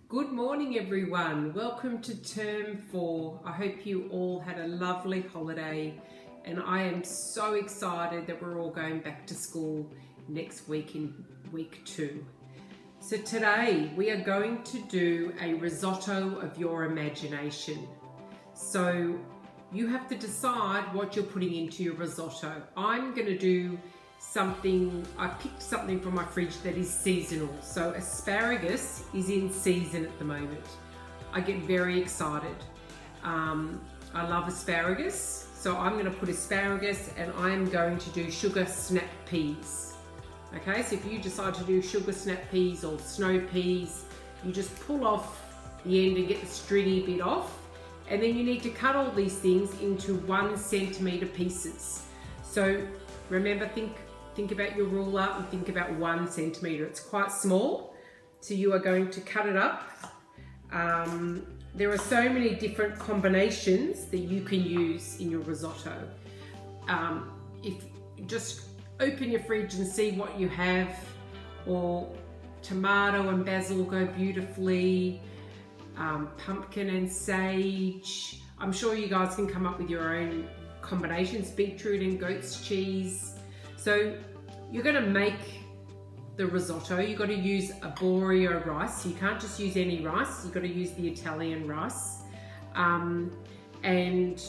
Good morning everyone, welcome to term 4. I hope you all had a lovely holiday and I am so excited that we're all going back to school next week in week 2. So today we are going to do a risotto of your imagination. So you have to decide what you're putting into your risotto. I'm going to do I picked something from my fridge that is seasonal. So asparagus is in season at the moment. I get very excited. I love asparagus. So I'm going to put asparagus and I'm going to do sugar snap peas. Okay, so if you decide to do sugar snap peas or snow peas, you just pull off the end and get the stringy bit off. And then you need to cut all these things into 1 centimetre pieces. So remember, think about your ruler and think about 1 centimetre. It's quite small, so you are going to cut it up. There are so many different combinations that you can use in your risotto. If just open your fridge and see what you have, or tomato and basil go beautifully, pumpkin and sage. I'm sure you guys can come up with your own combinations, beetroot and goat's cheese. So you're going to make the risotto. You've got to use arborio rice. You can't just use any rice. You've got to use the Italian rice. And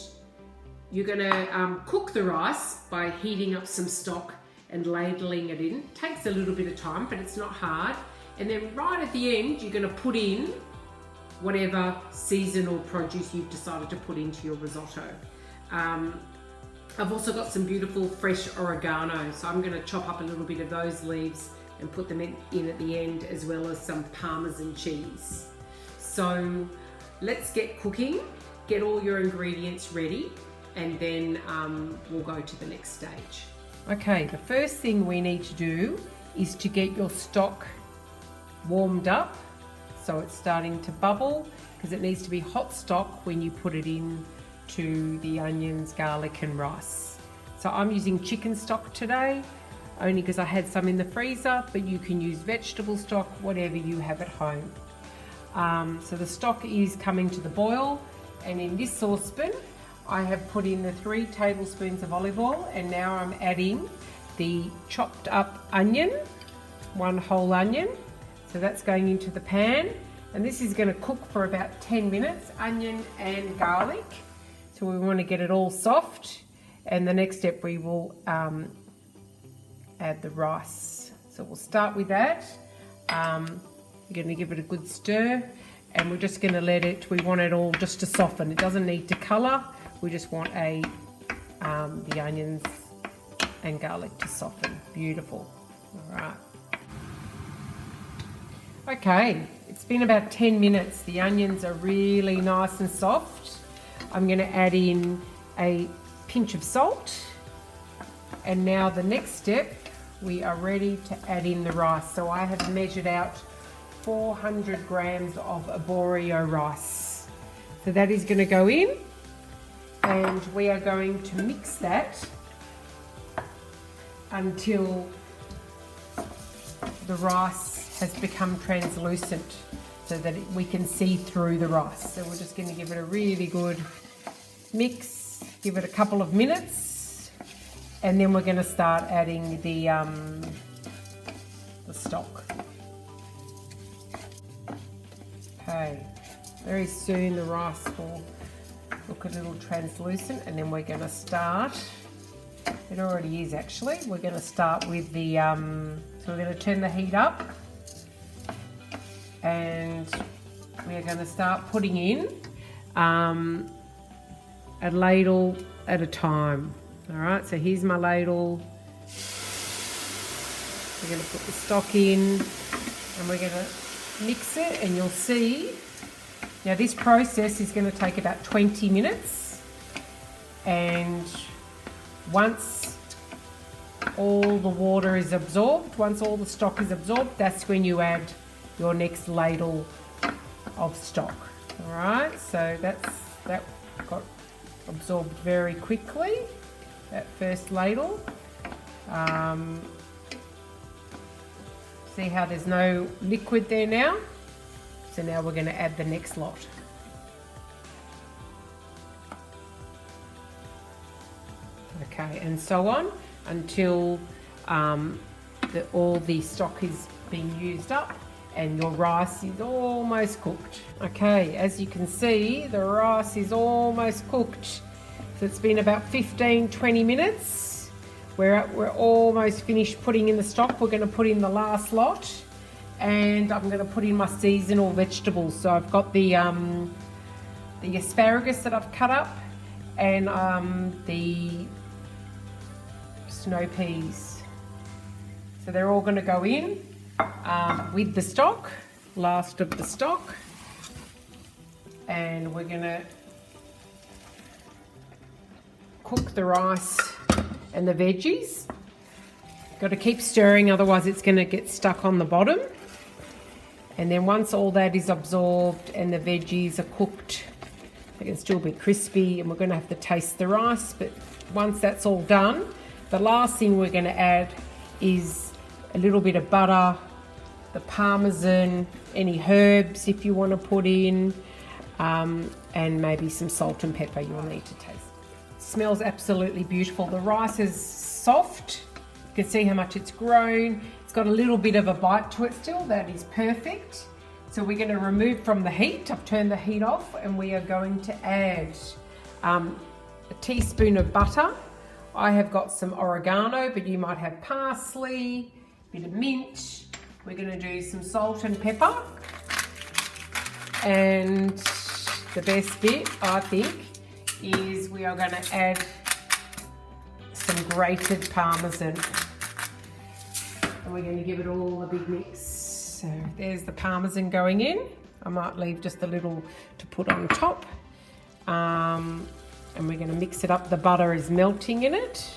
you're going to cook the rice by heating up some stock and ladling it in. It takes a little bit of time, but it's not hard. And then right at the end, you're going to put in whatever seasonal produce you've decided to put into your risotto. I've also got some beautiful fresh oregano, so I'm going to chop up a little bit of those leaves and put them in at the end, as well as some Parmesan cheese. So let's get cooking, get all your ingredients ready, and then we'll go to the next stage. Okay, the first thing we need to do is to get your stock warmed up so it's starting to bubble, because it needs to be hot stock when you put it in to the onions, garlic and rice. So I'm using chicken stock today, only because I had some in the freezer, but you can use vegetable stock, whatever you have at home. So the stock is coming to the boil, and in this saucepan I have put in the 3 tablespoons of olive oil, and now I'm adding the chopped up onion, 1 whole onion. So that's going into the pan, and this is going to cook for about 10 minutes, onion and garlic. So we want to get it all soft, and the next step we will add the rice. So we'll start with that. We're going to give it a good stir, and we're just going to we want it all just to soften. It doesn't need to colour. We just want the onions and garlic to soften. Beautiful. All right. Okay, it's been about 10 minutes. The onions are really nice and soft. I'm going to add in a pinch of salt, and now the next step, we are ready to add in the rice. So I have measured out 400 grams of arborio rice. So that is going to go in, and we are going to mix that until the rice has become translucent, so that we can see through the rice. So we're just going to give it a really good mix, give it a couple of minutes, and then we're going to start adding the stock. Okay, very soon the rice will look a little translucent, and then we're going to start, it already is actually, we're going to start with the, so we're going to turn the heat up, and we're going to start putting in a ladle at a time. All right, so here's my ladle. We're going to put the stock in, and we're going to mix it, and you'll see, now this process is going to take about 20 minutes, and once all the water is absorbed, once all the stock is absorbed, that's when you add your next ladle of stock. All right, so that got absorbed very quickly, that first ladle. See how there's no liquid there now? So now we're going to add the next lot. Okay, and so on until all the stock is being used up and your rice is almost cooked. Okay, as you can see, the rice is almost cooked. So it's been about 15-20 minutes. We're almost finished putting in the stock. We're going to put in the last lot, and I'm going to put in my seasonal vegetables. So I've got the asparagus that I've cut up, and the snow peas. So they're all going to go in with the stock, last of the stock, and we're going to cook the rice and the veggies. Got to keep stirring, otherwise it's going to get stuck on the bottom. And then once all that is absorbed and the veggies are cooked, they can still be crispy, and we're going to have to taste the rice. But once that's all done, the last thing we're going to add is a little bit of butter, the parmesan, any herbs if you want to put in, and maybe some salt and pepper you'll need to taste. Smells absolutely beautiful. The rice is soft. You can see how much it's grown. It's got a little bit of a bite to it still. That is perfect. So we're going to remove from the heat. I've turned the heat off, and we are going to add a teaspoon of butter. I have got some oregano, but you might have parsley, a bit of mint. We're going to do some salt and pepper. And the best bit, I think, is we are going to add some grated parmesan. And we're going to give it all a big mix. So there's the parmesan going in. I might leave just a little to put on top. And we're going to mix it up. The butter is melting in it.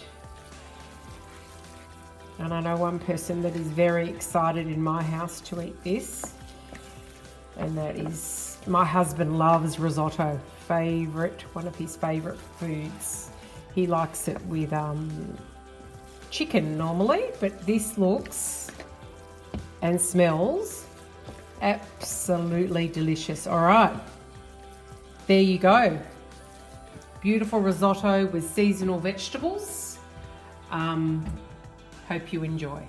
And I know one person that is very excited in my house to eat this. And that is, my husband loves risotto. One of his favourite foods. He likes it with chicken normally, but this looks and smells absolutely delicious. All right, there you go. Beautiful risotto with seasonal vegetables. Hope you enjoy.